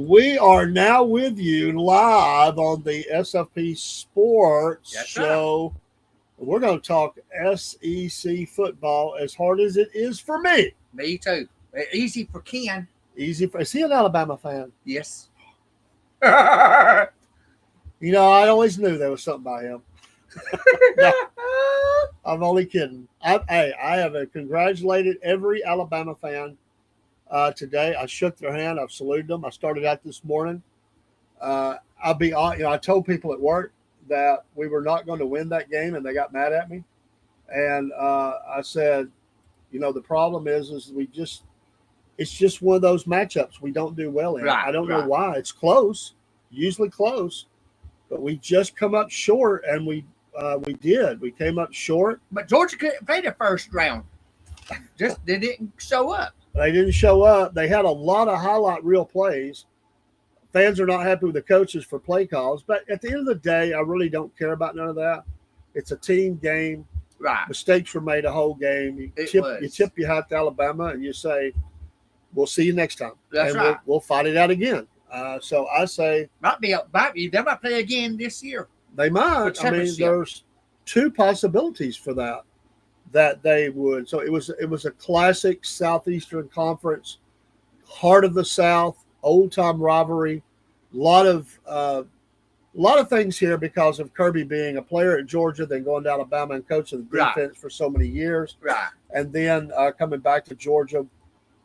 We are now with you live on the SFP Sports Show. Right. We're going to talk SEC football as hard as it is for me. Me too. Easy for Ken. Is he an Alabama fan? Yes. I always knew there was something about him. No, I'm only kidding. I have congratulated every Alabama fan today. I shook their hand. I've saluted them. I started out this morning. I'll be honest. I told people at work that we were not going to win that game, and they got mad at me. And I said, the problem is it's just one of those matchups we don't do well in. Right, I don't know why. It's close, usually close, but we just come up short, and we did. We came up short. But Georgia couldn't play the first round. They didn't show up. They didn't show up. They had a lot of highlight reel plays. Fans are not happy with the coaches for play calls. But at the end of the day, I really don't care about none of that. It's a team game. Right. Mistakes were made a whole game. You tip your hat to Alabama, and you say, we'll see you next time. That's and right. We'll fight it out again. So I say. They might play again this year. They might. I mean, there's two possibilities for that they would. So it was a classic Southeastern Conference, heart of the South, old time rivalry. A lot of things here because of Kirby being a player at Georgia, then going to Alabama and coaching the defense for so many years, and then coming back to Georgia,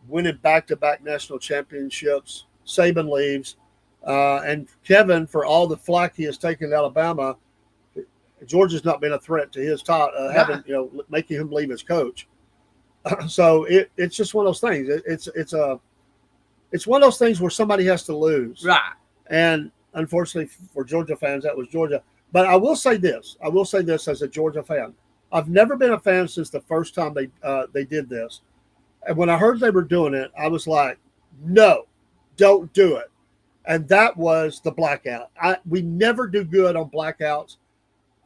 winning back-to-back national championships. Saban leaves. And Kevin, for all the flack he has taken at Alabama, Georgia's not been a threat to his making him leave as coach. So it's just one of those things. It's one of those things where somebody has to lose. Right. And unfortunately for Georgia fans, that was Georgia. But I will say this as a Georgia fan. I've never been a fan since the first time they did this. And when I heard they were doing it, I was like, no, don't do it. And that was the blackout. We never do good on blackouts.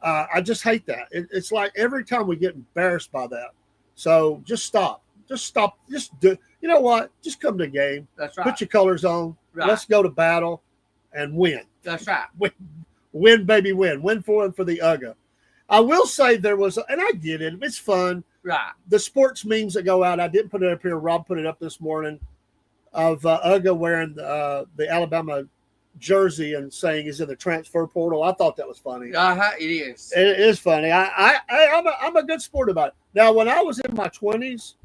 I just hate that. It's like every time we get embarrassed by that. So just stop. Just do. You know what? Just come to the game. That's right. Put your colors on. Right. Let's go to battle and win. That's right. Win, baby, win. Win for the UGA. I will say there was, and I get it. It's fun. Right. The sports memes that go out. I didn't put it up here. Rob put it up this morning. Of UGA wearing the Alabama jersey and saying he's in the transfer portal. I thought that was funny. It is. It is funny. I'm a good sport about it. Now, when I was in my 20s,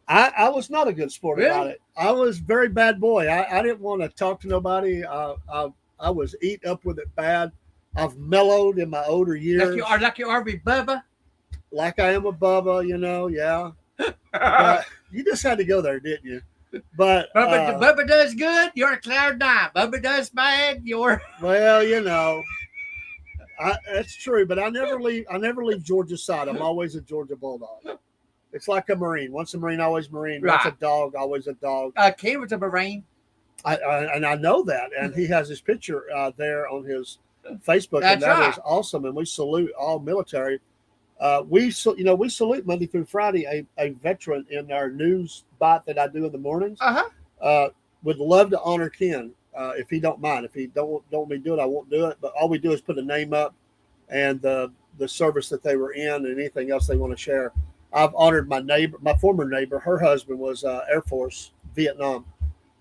I was not a good sport about it. I was a very bad boy. I didn't want to talk to nobody. I was eating up with it bad. I've mellowed in my older years. Like you are with Bubba? Like I am with Bubba, yeah. But you just had to go there, didn't you? But Bubba does good, you're a cloud nine. Bubba does bad, you're well, that's true. But I never leave Georgia's side. I'm always a Georgia Bulldog. It's like a Marine. Once a Marine, always Marine. Once a dog, always a dog. Ken was a Marine. And I know that, and he has his picture there on his Facebook, and that is awesome. And we salute all military. We salute Monday through Friday a veteran in our news bot that I do in the mornings. Would love to honor Ken if he don't mind. If he don't want me to do it, I won't do it. But all we do is put a name up and the service that they were in and anything else they want to share. I've honored my former neighbor. Her husband was Air Force, Vietnam,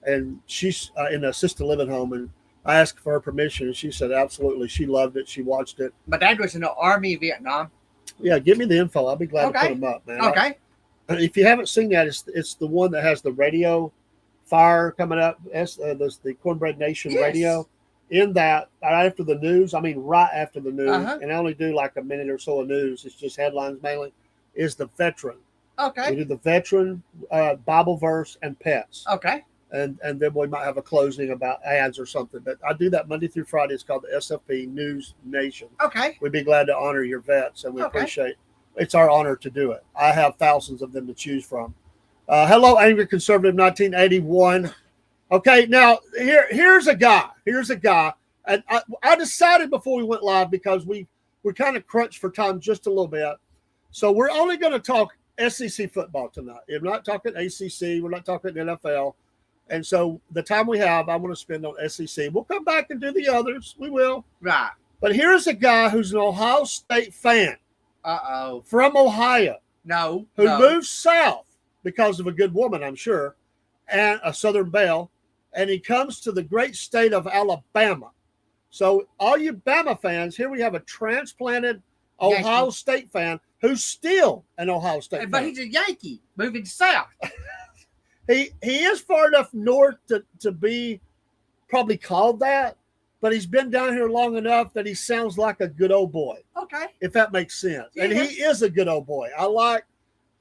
and she's in an assisted living home. And I asked for her permission, and she said absolutely. She loved it. She watched it. My dad was in the Army in Vietnam. Yeah, give me the info. I'll be glad to put them up, man. Okay. If you haven't seen that, it's the one that has the radio fire coming up. The Cornbread Nation radio. In that, right after the news, and I only do like a minute or so of news. It's just headlines mainly. Is the veteran. Okay. We do the veteran, Bible verse, and pets. Okay. And then we might have a closing about ads or something. But I do that Monday through Friday. It's called the SFP News Nation. Okay. We'd be glad to honor your vets, and we appreciate. It's our honor to do it. I have thousands of them to choose from. Hello, Angry Conservative 1981. Okay, now here's a guy. And I decided before we went live, because we're kind of crunched for time just a little bit. So we're only going to talk SEC football tonight. We're not talking ACC. We're not talking NFL. And so the time we have, I want to spend on SEC. We'll come back and do the others. We will. Right. But here's a guy who's an Ohio State fan. From Ohio. No. Who moved south because of a good woman, I'm sure, and a Southern Belle. And he comes to the great state of Alabama. So all you Bama fans, here we have a transplanted Ohio State fan who's still an Ohio State fan. But he's a Yankee moving south. He is far enough north to be probably called that, but he's been down here long enough that he sounds like a good old boy. Okay. If that makes sense. Yeah. And he is a good old boy. I like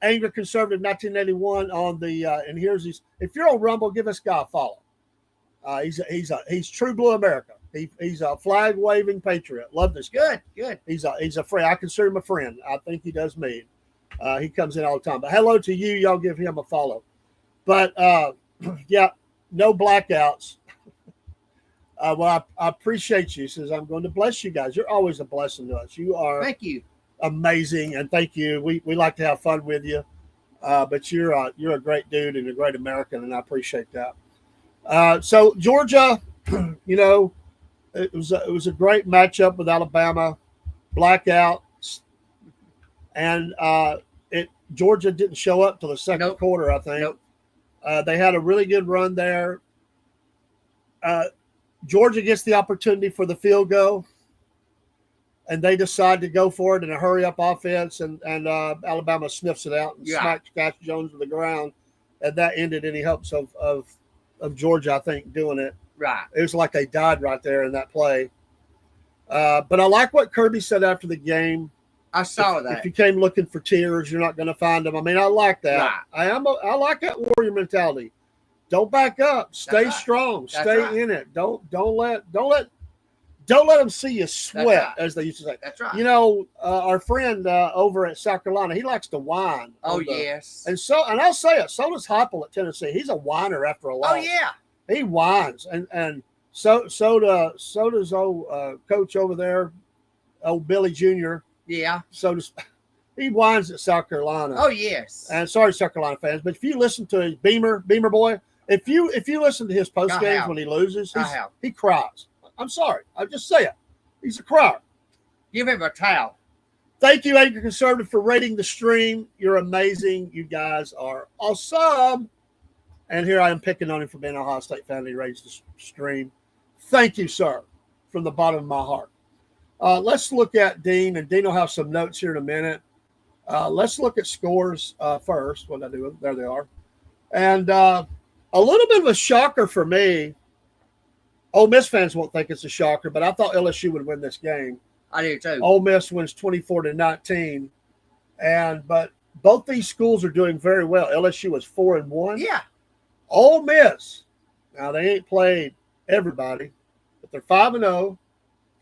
Angry Conservative 1981 on the and here's his. If you're on Rumble, give this guy a follow. He's true blue America. He's a flag waving patriot. Love this guy. Good. He's a friend. I consider him a friend. I think he does me. He comes in all the time. But hello to you. Y'all give him a follow. But yeah, no blackouts. Well, I appreciate you. He says I'm going to bless you guys. You're always a blessing to us. You are. Thank you. Amazing, and thank you. We like to have fun with you, but you're a great dude and a great American, and I appreciate that. So Georgia, you know, it was a great matchup with Alabama, blackout, and Georgia didn't show up till the second quarter, I think. They had a really good run there. Georgia gets the opportunity for the field goal. And they decide to go for it in a hurry-up offense, and Alabama sniffs it out and smacks Cash Jones to the ground, and that ended any hopes of Georgia, I think, doing it. Right. It was like they died right there in that play. But I like what Kirby said after the game. I saw that. If you came looking for tears, you're not going to find them. I mean, I like that. Right. I like that warrior mentality. Don't back up. Stay strong. Stay in it. Don't let them see you sweat, as they used to say. That's right. You know, our friend over at South Carolina, he likes to whine. Oh, yes. And I'll say it, so does Heupel at Tennessee. He's a whiner after a loss. Oh, yeah. He whines. And so does old coach over there, old Billy Jr. Yeah. So does he whines at South Carolina. Oh, yes. And sorry, South Carolina fans, but if you listen to his Beamer boy, if you listen to his post games when he loses, he cries. I'm sorry. I just say it. He's a crier. Give him a towel. Thank you, Angry Conservative, for rating the stream. You're amazing. You guys are awesome. And here I am picking on him for being an Ohio State fan. He raised the stream. Thank you, sir, from the bottom of my heart. Let's look at Dean, and Dean will have some notes here in a minute. Let's look at scores first. What did I do? There they are. And a little bit of a shocker for me. Ole Miss fans won't think it's a shocker, but I thought LSU would win this game. I do too. Ole Miss wins 24-19, but both these schools are doing very well. LSU was 4-1. Yeah. Ole Miss, now they ain't played everybody, but they're 5-0,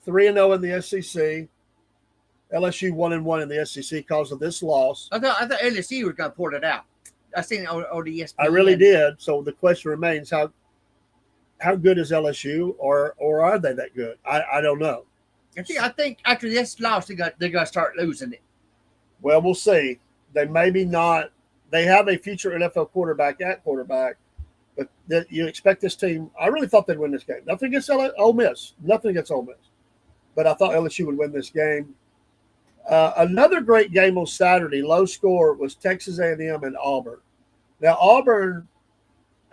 3-0 in the SEC. LSU 1-1 in the SEC because of this loss. I thought LSU was going to port it out. I seen it on the ESPN. I really did. So the question remains: how good is LSU, or are they that good? I don't know. I think after this loss, they're going to start losing it. Well, we'll see. They maybe not. They have a future NFL quarterback at quarterback, but you expect this team. I really thought they'd win this game. Nothing against Ole Miss. Nothing against Ole Miss. But I thought LSU would win this game. Another great game on Saturday, low score, was Texas A&M and Auburn. Now, Auburn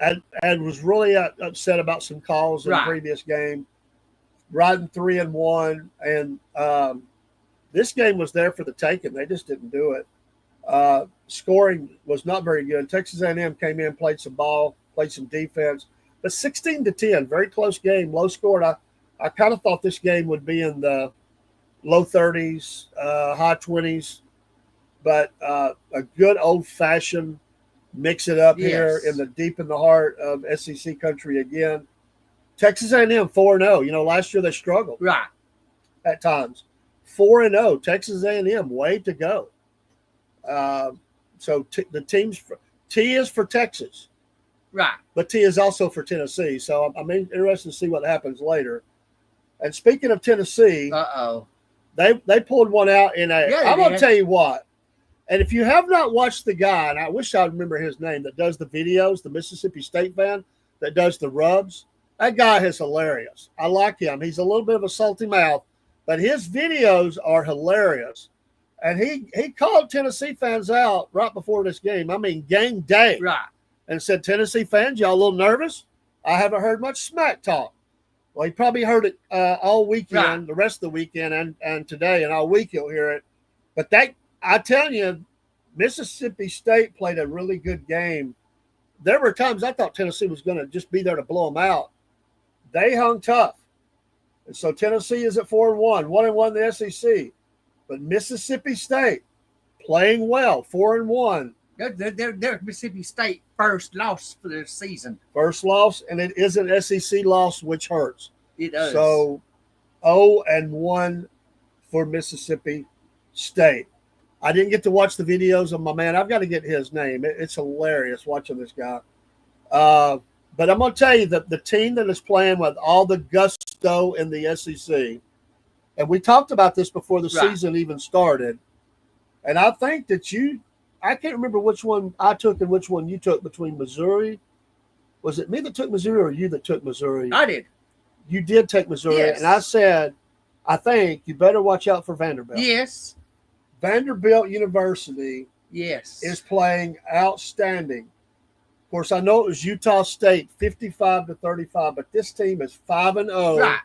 was really upset about some calls in the previous game, riding 3-1, and this game was there for the taking. They just didn't do it. Scoring was not very good. Texas A&M came in, played some ball, played some defense, but 16-10, very close game, low scored. I kind of thought this game would be in the low 30s, high 20s, but a good old-fashioned mix it up here in the deep in the heart of SEC country again. Texas A&M 4-0. You know, last year they struggled at times. 4-0. Texas A&M, way to go. So the teams T is for Texas, but T is also for Tennessee. So I'm interested to see what happens later. And speaking of Tennessee, they pulled one out in a. I'm gonna tell you what. And if you have not watched the guy, and I wish I remember his name, that does the videos, the Mississippi State fan, that does the rubs. That guy is hilarious. I like him. He's a little bit of a salty mouth, but his videos are hilarious. And he called Tennessee fans out right before this game. I mean, game day. Right. And said, Tennessee fans, y'all a little nervous? I haven't heard much smack talk. Well, he probably heard it all weekend, right. the rest of the weekend and today, and all week you'll hear it. But I tell you, Mississippi State played a really good game. There were times I thought Tennessee was going to just be there to blow them out. They hung tough. And so Tennessee is at 4-1, 1-1 in the SEC. But Mississippi State playing well, 4-1. They're Mississippi State first loss for the season. First loss, and it is an SEC loss, which hurts. It does. So 0-1 for Mississippi State. I didn't get to watch the videos of my man. I've got to get his name. It's hilarious watching this guy. But I'm going to tell you that the team that is playing with all the gusto in the SEC, and we talked about this before the season even started, and I think that I can't remember which one I took and which one you took between Missouri. Was it me that took Missouri or you that took Missouri? I did. You did take Missouri. Yes. And I said, I think you better watch out for Vanderbilt. Yes. Vanderbilt University is playing outstanding. Of course, I know it was Utah State 55-35, but this team is 5-0, right.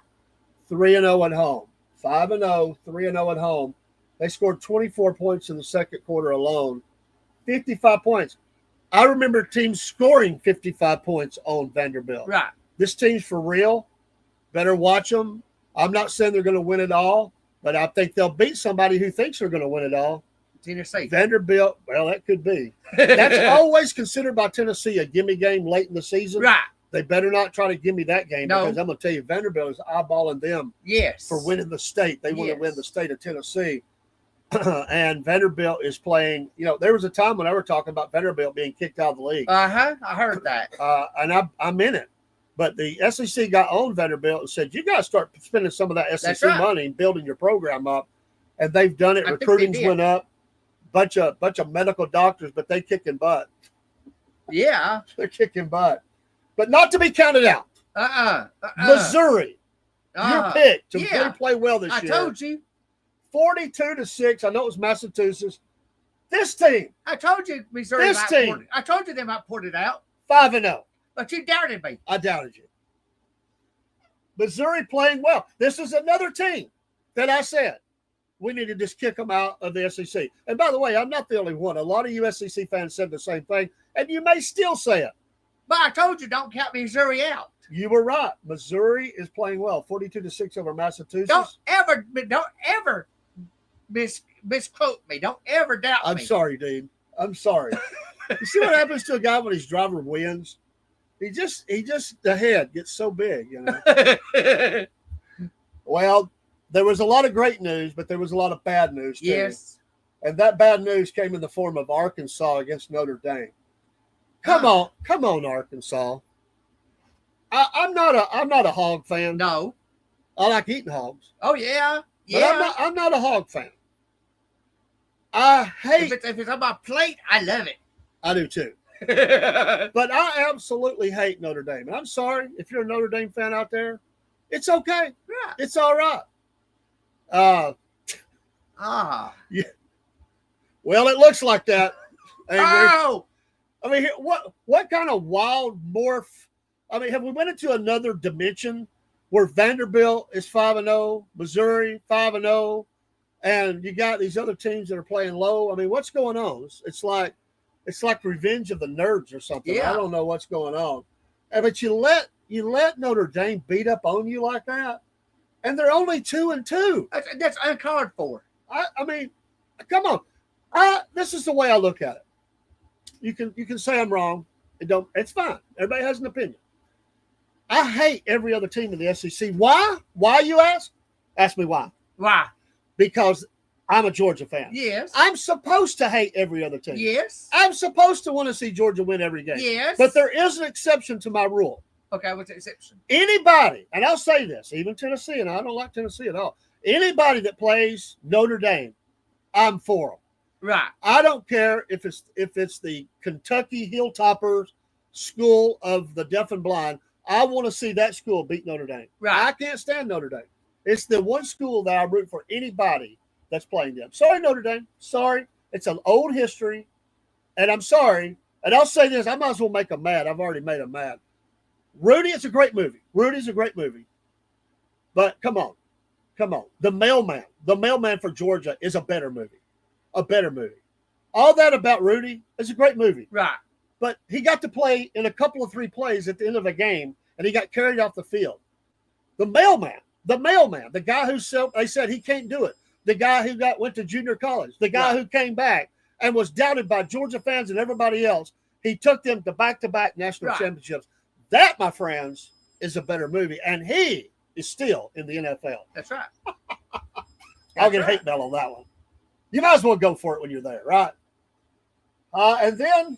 3-0 at home. 5-0, 3-0 at home. They scored 24 points in the second quarter alone. 55 points. I remember teams scoring 55 points on Vanderbilt. Right. This team's for real. Better watch them. I'm not saying they're going to win it all, but I think they'll beat somebody who thinks they're going to win it all. Tennessee. Vanderbilt, well, that could be. That's always considered by Tennessee a gimme game late in the season. Right. They better not try to give me that game No. because I'm going to tell you, Vanderbilt is eyeballing them for winning the state. They want to win the state of Tennessee. And Vanderbilt is playing, there was a time when I were talking about Vanderbilt being kicked out of the league. I heard that. And I'm in it. But the SEC got on Vanderbilt and said, you got to start spending some of that SEC money and building your program up. And they've done it. Recruiting's went up. Bunch of medical doctors, but they kicking butt. Yeah. They're kicking butt. But not to be counted out. Missouri. Your pick to really play well this year. I told you. 42-6. I know it was Massachusetts. This team. I told you Missouri. I told you they might put it out. 5-0. But you doubted me. I doubted you. Missouri playing well. This is another team that I said we need to just kick them out of the SEC. And by the way, I'm not the only one. A lot of you SEC fans said the same thing, and you may still say it. But I told you, don't count Missouri out. You were right. Missouri is playing well. 42-6 over Massachusetts. Don't ever misquote me. Don't ever doubt me. I'm sorry, dude. I'm sorry. You see what happens to a guy when his driver wins? He just the head gets so big, Well, there was a lot of great news, but there was a lot of bad news too. Yes. And that bad news came in the form of Arkansas against Notre Dame. Come on, Arkansas. I'm not a hog fan. No. I like eating hogs. Oh yeah. But I'm not a hog fan. I hate if it's on my plate, I love it. I do too. But I absolutely hate Notre Dame. And I'm sorry if you're a Notre Dame fan out there. It's okay. Yeah. It's all right. Yeah. Well, it looks like that. Oh. I mean, what kind of wild morph? I mean, have we went into another dimension where Vanderbilt is 5-0, Missouri 5-0, and you got these other teams that are playing low? I mean, what's going on? It's like Revenge of the Nerds or something. Yeah. I don't know what's going on. But you let Notre Dame beat up on you like that, and they're only 2-2. That's uncalled for. I mean, come on. This is the way I look at it. You can say I'm wrong. It's fine. Everybody has an opinion. I hate every other team in the SEC. Why? Why, you ask? Ask me why. Why? Because I'm a Georgia fan. Yes. I'm supposed to hate every other team. Yes. I'm supposed to want to see Georgia win every game. Yes. But there is an exception to my rule. Okay, what's the exception? Anybody, and I'll say this, even Tennessee, and I don't like Tennessee at all. Anybody that plays Notre Dame, I'm for them. Right. I don't care if it's the Kentucky Hilltoppers school of the deaf and blind. I want to see that school beat Notre Dame. Right. I can't stand Notre Dame. It's the one school that I root for anybody that's playing them. Sorry, Notre Dame. Sorry. It's an old history, and I'm sorry. And I'll say this, I might as well make them mad. I've already made them mad. Rudy, it's a great movie. Rudy's a great movie. But come on. The Mailman for Georgia is a better movie. All that about Rudy is a great movie. Right. But he got to play in a couple of 3 plays at the end of a game, and he got carried off the field. The Mailman, the guy who they said he can't do it, the guy who went to junior college, the guy who came back and was doubted by Georgia fans and everybody else. He took them to back-to-back national championships. That, my friends, is a better movie, and he is still in the NFL. That's right. I'll get a hate mail on that one. You might as well go for it when you're there, right? And then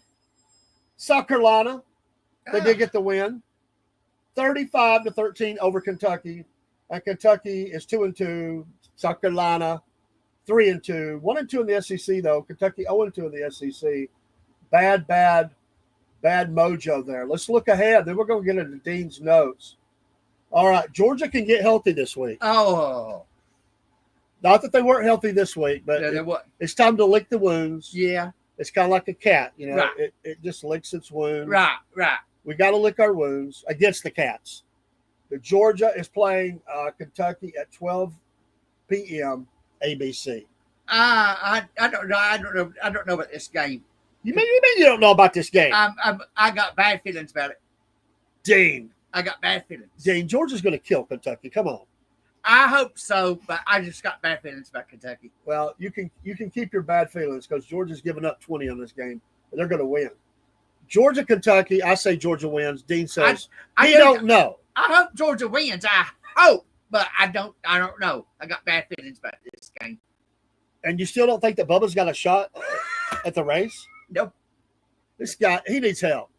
South Carolina, they did get the win, 35-13 over Kentucky. And Kentucky is 2-2. South Carolina 3-2. 1-2 in the SEC though. Kentucky 0-2 in the SEC. Bad mojo there. Let's look ahead. Then we're going to get into Dean's notes. All right, Georgia can get healthy this week. Oh. Not that they weren't healthy this week, but it's time to lick the wounds. Yeah. It's kind of like a cat, you know. Right. It just licks its wounds. Right. We got to lick our wounds against the Cats. The Georgia is playing Kentucky at 12 p.m. ABC. I don't know. I don't know about this game. You mean you don't know about this game? I got bad feelings about it. Dean. I got bad feelings. Dean, Georgia's going to kill Kentucky. Come on. I hope so, but I just got bad feelings about Kentucky. Well, you can keep your bad feelings because Georgia's given up 20 on this game, and they're going to win. Georgia, Kentucky. I say Georgia wins. Dean says he don't know. I hope Georgia wins. I hope, but I don't know. I got bad feelings about this game. And you still don't think that Bubba's got a shot at the race? Nope. This guy, he needs help.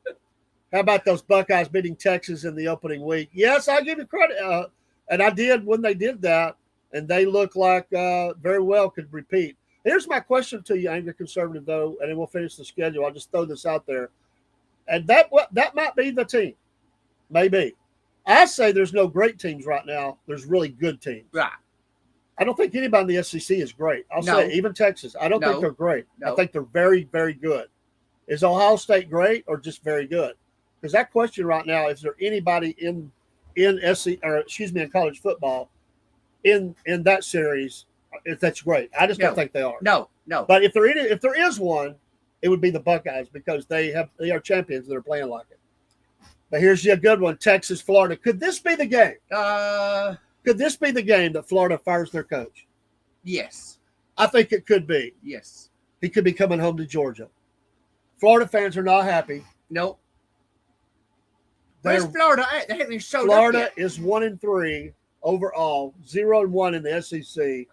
How about those Buckeyes beating Texas in the opening week? Yes, I give you credit. And I did when they did that, and they look like very well could repeat. Here's my question to you, Angry Conservative, though, and then we'll finish the schedule. I'll just throw this out there. And that might be the team. Maybe. I say there's no great teams right now. There's really good teams. Right. I don't think anybody in the SEC is great. I'll say even Texas. I don't think they're great. I think they're very, very good. Is Ohio State great or just very good? Because that question right now, is there anybody in college football in that series if that's great? I just don't think they are. No. But if there is one, it would be the Buckeyes because they are champions that are playing like it. But here's a good one: Texas, Florida. Could this be the game? Could this be the game that Florida fires their coach? Yes. I think it could be. Yes. He could be coming home to Georgia. Florida fans are not happy. Nope. Where's Florida at? They haven't showed Florida up yet. is 1-3 overall, 0-1 in the SEC.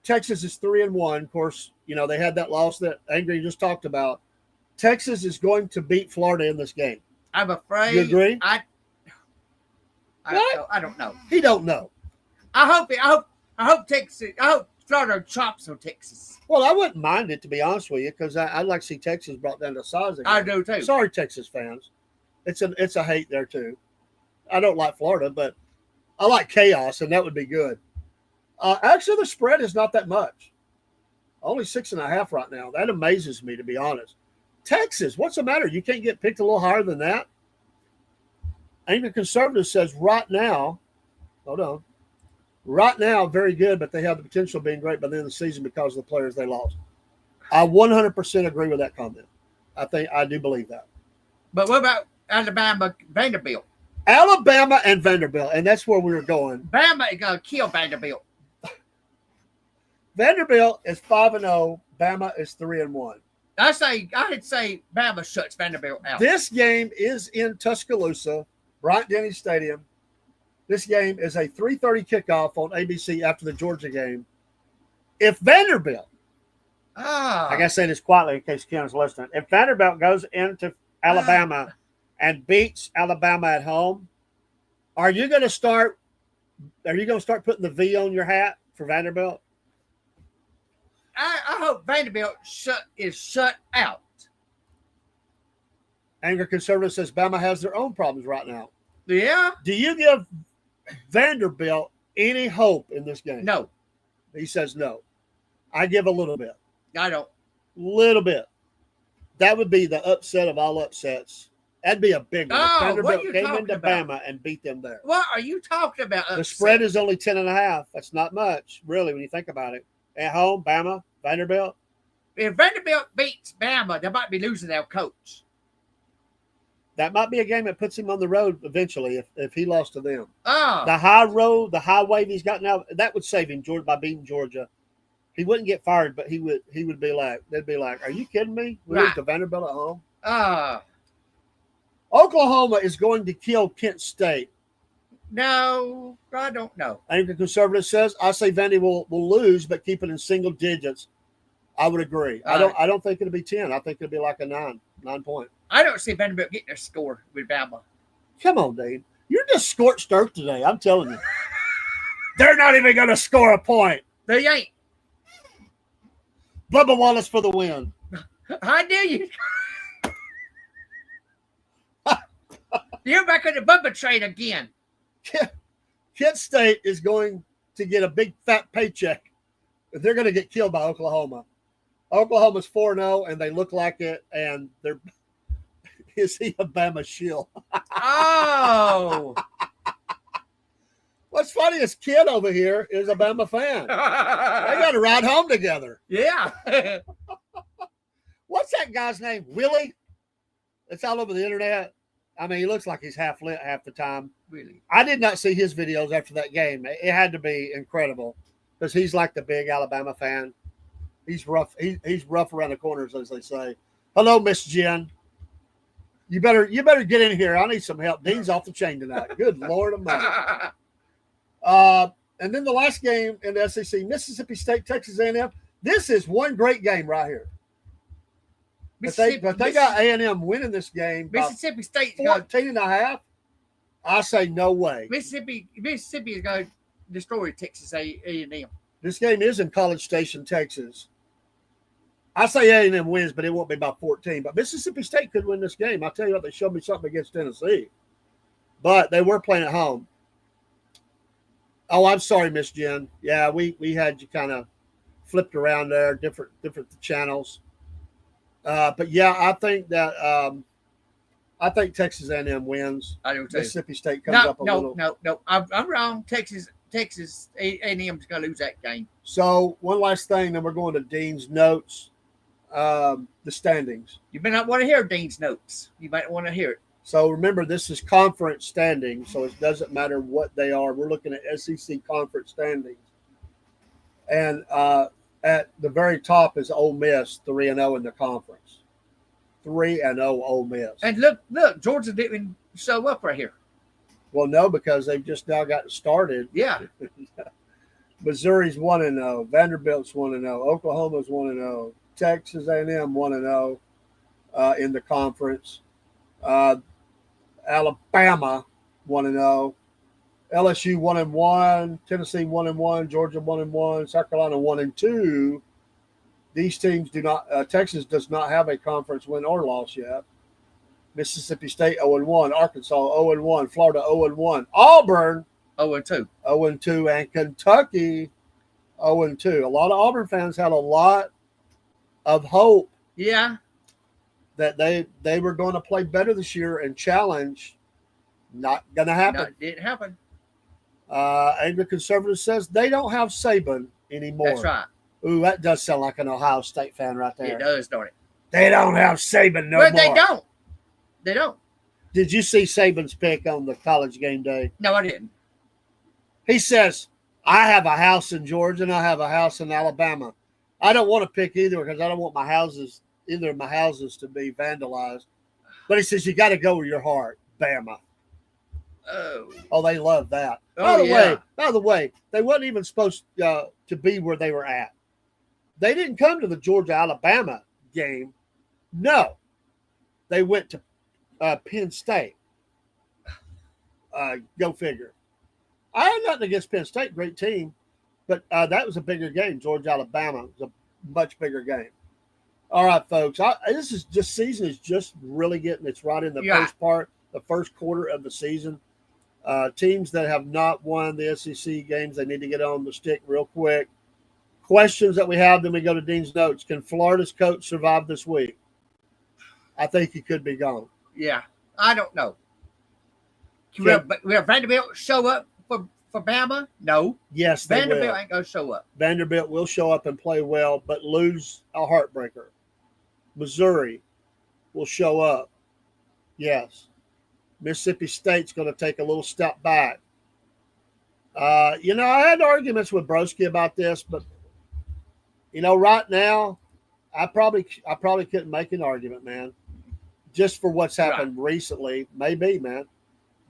Texas is 3-1. Of course, you know, they had that loss that Angry just talked about. Texas is going to beat Florida in this game. I'm afraid. You agree? I don't know. He don't know. I hope Texas. I hope Florida chops on Texas. Well, I wouldn't mind it, to be honest with you, because I'd like to see Texas brought down to size again. I do too. Sorry, Texas fans. It's a hate there too. I don't like Florida, but I like chaos, and that would be good. Actually, the spread is not that much. Only 6.5 right now. That amazes me, to be honest. Texas, what's the matter? You can't get picked a little higher than that? Angry Conservative says right now, hold on. Right now, very good, but they have the potential of being great by the end of the season because of the players they lost. I 100% agree with that comment. I do believe that. But what about Alabama, Vanderbilt? Alabama and Vanderbilt, and that's where we were going. Bama is going to kill Vanderbilt. Vanderbilt is 5-0. Bama is 3-1. I'd say Bama shuts Vanderbilt out. This game is in Tuscaloosa, Bryant-Denny Stadium. This game is a 3:30 kickoff on ABC after the Georgia game. If Vanderbilt, I got to say this quietly in case Ken's listening. If Vanderbilt goes into Alabama and beats Alabama at home, are you going to start putting the V on your hat for Vanderbilt? I hope Vanderbilt is shut out. Angry Conservative says Bama has their own problems right now. Yeah. Do you give Vanderbilt any hope in this game? No. He says no. I give a little bit. I don't. Little bit. That would be the upset of all upsets. That'd be a big one. Oh, Vanderbilt what are you came talking into about? Bama and beat them there. What are you talking about? The spread is only 10.5. That's not much, really, when you think about it. At home, Bama, Vanderbilt. If Vanderbilt beats Bama, they might be losing their coach. That might be a game that puts him on the road eventually if he lost to them. Oh. The high road, the high wave he's got now, that would save him, Georgia, by beating Georgia. He wouldn't get fired, but he would be like, they'd be like, are you kidding me? We lose to Vanderbilt at home. Oklahoma is going to kill Kent State. No, I don't know. Angry Conservative says, I say Vandy will lose, but keep it in single digits. I would agree. I don't think it'll be 10. I think it'll be like a 9 point. I don't see Vanderbilt getting a score with Bama. Come on, Dave. You're just scorched earth today. I'm telling you. They're not even going to score a point. They ain't. Bubba Wallace for the win. I knew you. You're back on the Bubba train again. Kent State is going to get a big fat paycheck. They're going to get killed by Oklahoma. Oklahoma's 4-0, and they look like it, and they're – is he a Bama shill? Oh. What's funny is Kid over here is a Bama fan. They got to ride home together. Yeah. What's that guy's name? Willie? It's all over the internet. I mean, he looks like he's half lit half the time. Really? I did not see his videos after that game. It had to be incredible because he's like the big Alabama fan. He's rough. He's rough around the corners, as they say. Hello, Miss Jen. You better get in here. I need some help. Dean's off the chain tonight. Good Lord Almighty. And then the last game in the SEC, Mississippi State, Texas A&M. This is one great game right here. But they got A&M winning this game. Mississippi State 14.5. I say no way. Mississippi is going to destroy Texas A&M. This game is in College Station, Texas. I say A&M wins, but it won't be by 14. But Mississippi State could win this game. I'll tell you what, they showed me something against Tennessee. But they were playing at home. Oh, I'm sorry, Miss Jen. Yeah, we had you kind of flipped around there, different channels. But yeah, I think Texas A&M wins. I do too. Mississippi State comes up a little. No. I'm wrong. Texas A&M is going to lose that game. So one last thing, then we're going to Dean's notes. The standings. You may not want to hear Dean's notes. You might want to hear it. So remember, this is conference standings, so it doesn't matter what they are. We're looking at SEC conference standings. And at the very top is Ole Miss, 3-0 in the conference. 3-0 Ole Miss. And look, Georgia didn't show up right here. Well, no, because they've just now gotten started. Yeah. Missouri's 1-0. Vanderbilt's 1-0. Oklahoma's 1-0. Texas A&M 1-0 in the conference. Alabama 1-0. LSU 1-1. Tennessee 1-1. Georgia 1-1. South Carolina 1-2. These teams do not. Texas does not have a conference win or loss yet. Mississippi State 0-1. Arkansas 0-1. Florida 0-1. Auburn 0-2. 0-2, and Kentucky 0-2. A lot of Auburn fans had a lot of hope. Yeah. That they were going to play better this year and challenge. Not going to happen. No, it didn't happen. Angry Conservative says they don't have Saban anymore. That's right. Ooh, that does sound like an Ohio State fan right there. It does, don't it? They don't have Saban no more. But they don't. They don't. Did you see Saban's pick on the College Game Day? No, I didn't. He says, I have a house in Georgia and I have a house in Alabama. I don't want to pick either because I don't want either of my houses to be vandalized. But he says, you got to go with your heart, Bama. Oh, they love that. By the way, they wasn't even supposed to be where they were at. They didn't come to the Georgia-Alabama game. No. They went to Penn State. Go figure. I have nothing against Penn State, great team, but that was a bigger game. Georgia-Alabama was a much bigger game. All right, folks. This is just season is just really getting. It's right in the the first quarter of the season. Teams that have not won the SEC games, they need to get on the stick real quick. Questions that we have, then we go to Dean's notes. Can Florida's coach survive this week? I think he could be gone. Yeah, I don't know. Will Vanderbilt show up for Bama? No. Yes, they Vanderbilt will. ain't going to show up. Vanderbilt will show up and play well, but lose a heartbreaker. Missouri will show up. Yes. Mississippi State's going to take a little step back. I had arguments with Broski about this, but right now, I probably couldn't make an argument, man. Just for what's happened recently, maybe, man,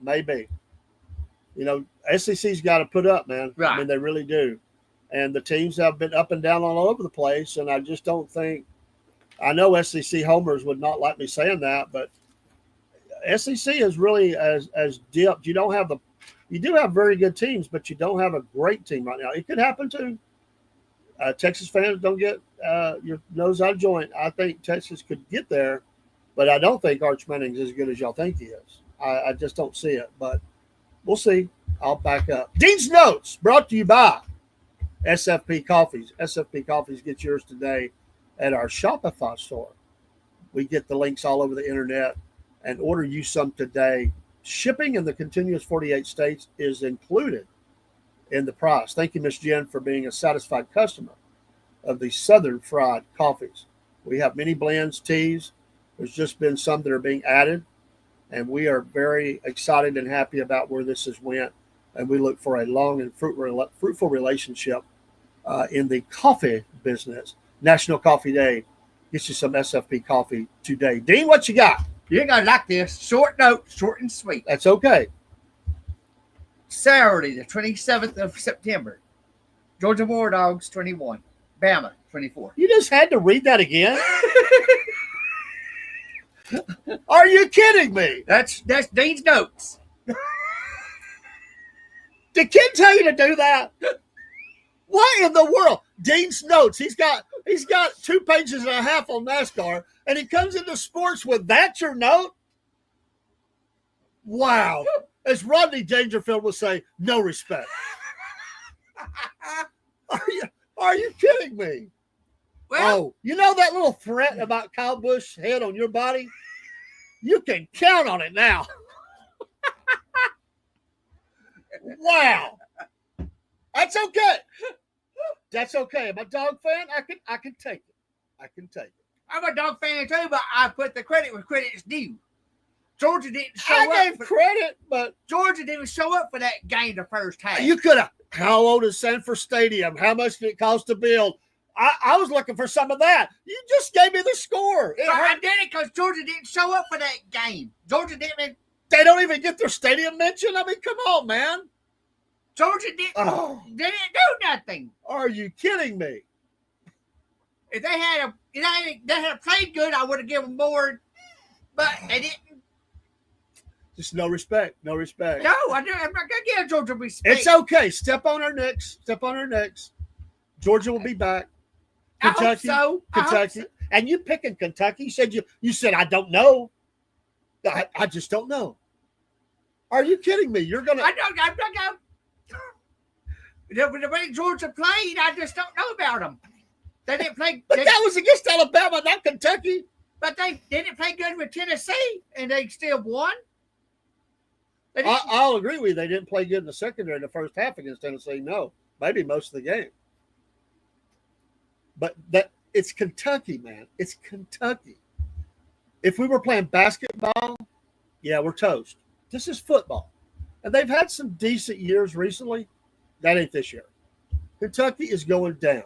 maybe. SEC's got to put up, man. Right. I mean, they really do, and the teams have been up and down all over the place, and I just don't think. I know SEC homers would not like me saying that, but SEC is really as dipped. You do have very good teams, but you don't have a great team right now. It could happen too. Texas fans, don't get your nose out of joint. I think Texas could get there, but I don't think Arch Manning's as good as y'all think he is. I just don't see it, but we'll see. I'll back up. Dean's Notes brought to you by SFP Coffees. SFP Coffees, get yours today at our Shopify store. We get the links all over the internet and order you some today. Shipping in the continuous 48 states is included in the price. Thank you, Miss Jen, for being a satisfied customer of the Southern Fried Coffees. We have many blends, teas. There's just been some that are being added, and we are very excited and happy about where this has went, and we look for a long and fruitful relationship in the coffee business. National Coffee Day. Get you some SFP coffee today. Dean, what you got? You're going to like this. Short note, short and sweet. That's okay. Saturday, the 27th of September. Georgia Bulldogs, 21. Bama, 24. You just had to read that again? Are you kidding me? That's Dean's Notes. Did Ken tell you to do that? What in the world? Dean's Notes. He's got 2 pages and a half on NASCAR, and he comes into sports with that your note? Wow. As Rodney Dangerfield would say, no respect. Are you kidding me? Well, that little threat about Kyle Busch's head on your body? You can count on it now. Wow. That's okay. That's okay. I'm a dog fan. I can take it. I can take it. I'm a dog fan too, but I put the credit where credit's due. Georgia didn't show up. I gave credit, but Georgia didn't show up for that game the first half. You could have. How old is Sanford Stadium? How much did it cost to build? I was looking for some of that. You just gave me the score. I did it because Georgia didn't show up for that game. Georgia didn't. They don't even get their stadium mentioned? I mean, come on, man. Georgia didn't do nothing. Are you kidding me? If they had played good, I would have given them more, but they didn't. Just no respect. No respect. No, I'm not going to give Georgia respect. It's okay. Step on our necks. Georgia will be back. Kentucky. I hope so. Kentucky. And you picking Kentucky? You said I don't know. I just don't know. Are you kidding me? You're gonna. I'm not gonna. The way Georgia played, I just don't know about them. They didn't play. But that was against Alabama, not Kentucky. But they didn't play good with Tennessee, and they still won. I'll agree with you. They didn't play good in the secondary in the first half against Tennessee. No, maybe most of the game. But it's Kentucky, man. It's Kentucky. If we were playing basketball, yeah, we're toast. This is football. And they've had some decent years recently. That ain't this year. Kentucky is going down,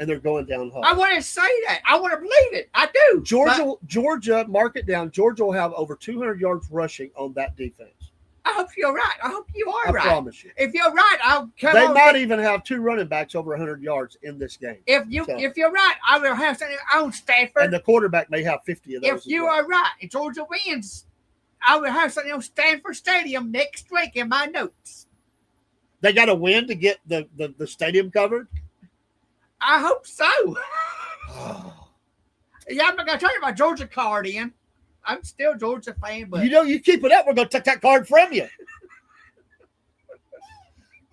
and they're going down hard. I want to say that. I want to believe it. I do. Georgia, mark it down. Georgia will have over 200 yards rushing on that defense. I hope you're right. I hope you are right. I promise you. If you're right, I'll come They on. might even have 2 running backs over 100 yards in this game. If you're right, I will have something on Stanford. And the quarterback may have 50 of those. If you are right and Georgia wins, I will have something on Stanford Stadium next week in my notes. They got to win to get the stadium covered? I hope so. Yeah, I'm not gonna turn my Georgia card in. I'm still a Georgia fan, but you keep it up. We're gonna take that card from you.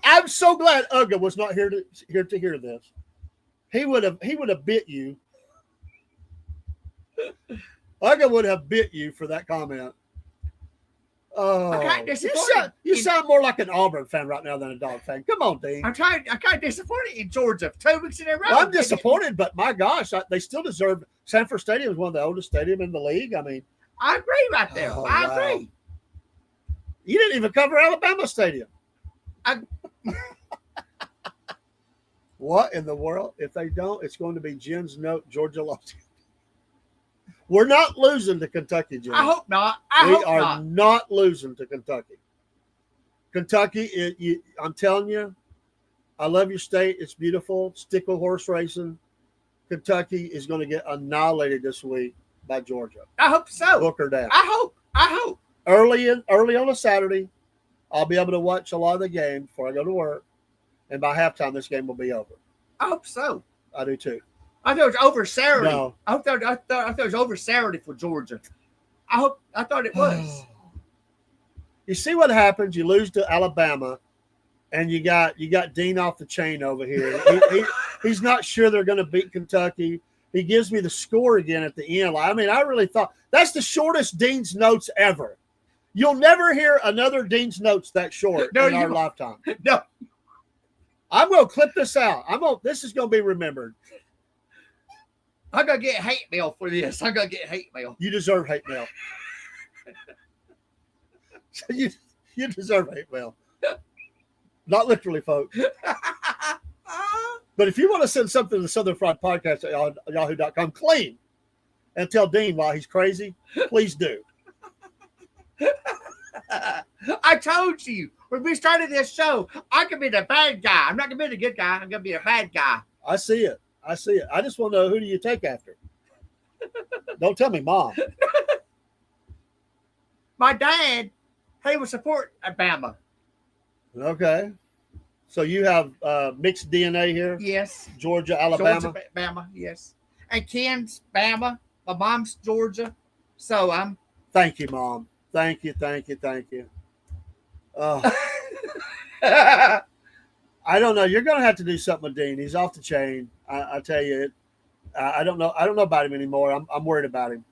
I'm so glad Uga was not here to hear this. He would have bit you. Uga would have bit you for that comment. Oh, you sound more like an Auburn fan right now than a Dog fan. Come on, Dean. I'm kind of disappointed in Georgia 2 weeks in a row. Well, I'm disappointed, but my gosh, they still deserve. Sanford Stadium is one of the oldest stadiums in the league. I mean, I agree right there. I agree. You didn't even cover Alabama Stadium. What in the world? If they don't, it's going to be Jen's note. Georgia lost. We're not losing to Kentucky, Jen. I hope not. We are not losing to Kentucky. Kentucky, I'm telling you, I love your state. It's beautiful. Stick with horse racing. Kentucky is going to get annihilated this week by Georgia. I hope so. Book her down. I hope. Early on a Saturday, I'll be able to watch a lot of the game before I go to work. And by halftime, this game will be over. I hope so. I do too. I thought it was over Saturday. No. I thought it was over Saturday for Georgia. I thought it was. You see what happens? You lose to Alabama, and you got Dean off the chain over here. He's not sure they're going to beat Kentucky. He gives me the score again at the end. I mean, I really thought that's the shortest Dean's notes ever. You'll never hear another Dean's notes that short in our lifetime. No. I'm going to clip this out. This is going to be remembered. I'm going to get hate mail for this. I'm going to get hate mail. You deserve hate mail. you deserve hate mail. Not literally, folks. But if you want to send something to the Southern Fried Podcast at yahoo.com clean and tell Dean why he's crazy, please do. I told you when we started this show, I could be the bad guy. I'm not going to be the good guy. I'm going to be a bad guy. I see it. I just want to know, who do you take after? Don't tell me Mom. My dad, he would support Alabama. Okay. So you have mixed DNA here? Yes. Georgia, Alabama? Georgia, Bama, yes. And Ken's Bama. My mom's Georgia. So I'm... Thank you, Mom. Thank you. Oh. I don't know. You're going to have to do something with Dean. He's off the chain. I tell you, I don't know. I don't know about him anymore. I'm worried about him.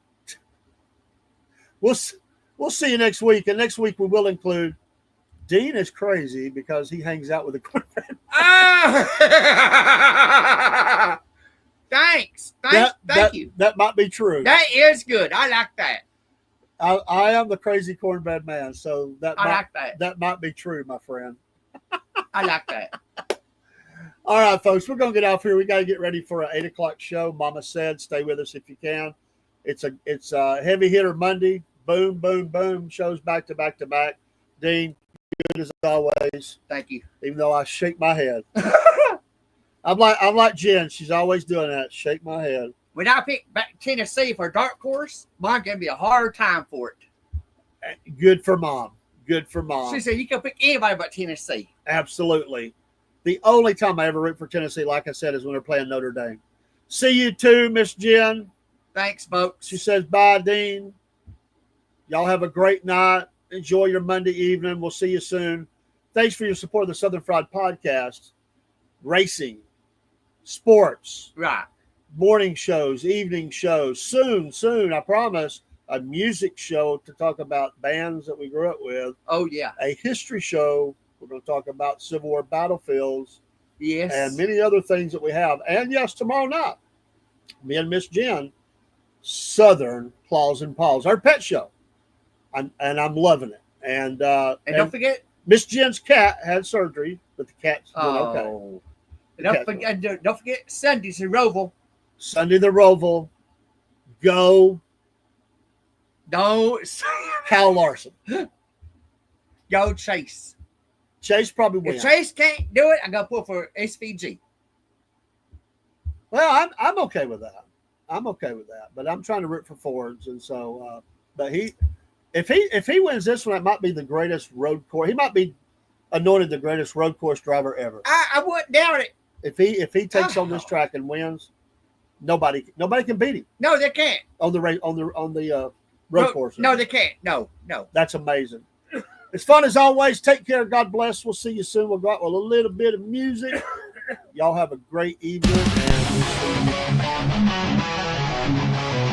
We'll see you next week. And next week we will include Dean is crazy because he hangs out with a cornbread. Thanks. Thank you. That might be true. That is good. I like that. I am the crazy cornbread man, so like that. That might be true, my friend. I like that. All right, folks, we're going to get off here. We got to get ready for an 8 o'clock show. Mama said, stay with us if you can. It's a heavy hitter Monday. Boom, boom, boom. Shows back to back to back. Dean, good as always. Thank you. Even though I shake my head. I'm like Jen. She's always doing that. Shake my head. When I pick back Tennessee for dark horse, Mom gave me a hard time for it. Good for Mom. Good for Mom. She said you can pick anybody but Tennessee. Absolutely. The only time I ever root for Tennessee, like I said, is when they're playing Notre Dame. See you too, Miss Jen. Thanks, folks. She says, bye, Dean. Y'all have a great night. Enjoy your Monday evening. We'll see you soon. Thanks for your support of the Southern Fried Podcast. Racing, sports, right? Morning shows, evening shows. Soon, I promise, a music show to talk about bands that we grew up with. Oh, yeah. A history show. We're going to talk about Civil War battlefields. Yes. And many other things that we have. And yes, tomorrow night, me and Miss Jen, Southern Claws and Paws, our pet show. I'm loving it. And don't forget, Miss Jen's cat had surgery, but the cat's doing okay. And don't forget Sunday's the Roval. Sunday the Roval. Go. Don't. Kyle Larson. Go Chase. Chase probably wins. If Chase can't do it, I'm gonna pull for SVG. Well, I'm okay with that. But I'm trying to root for Fords, and so. But if he wins this one, it might be the greatest road course. He might be anointed the greatest road course driver ever. I wouldn't doubt it. If he takes on this track and wins, Nobody can beat him No, they can't. on the road courses. No, they can't. No. That's amazing. It's fun as always. Take care. God bless. We'll see you soon. We'll go out with a little bit of music. Y'all have a great evening. And we'll see you.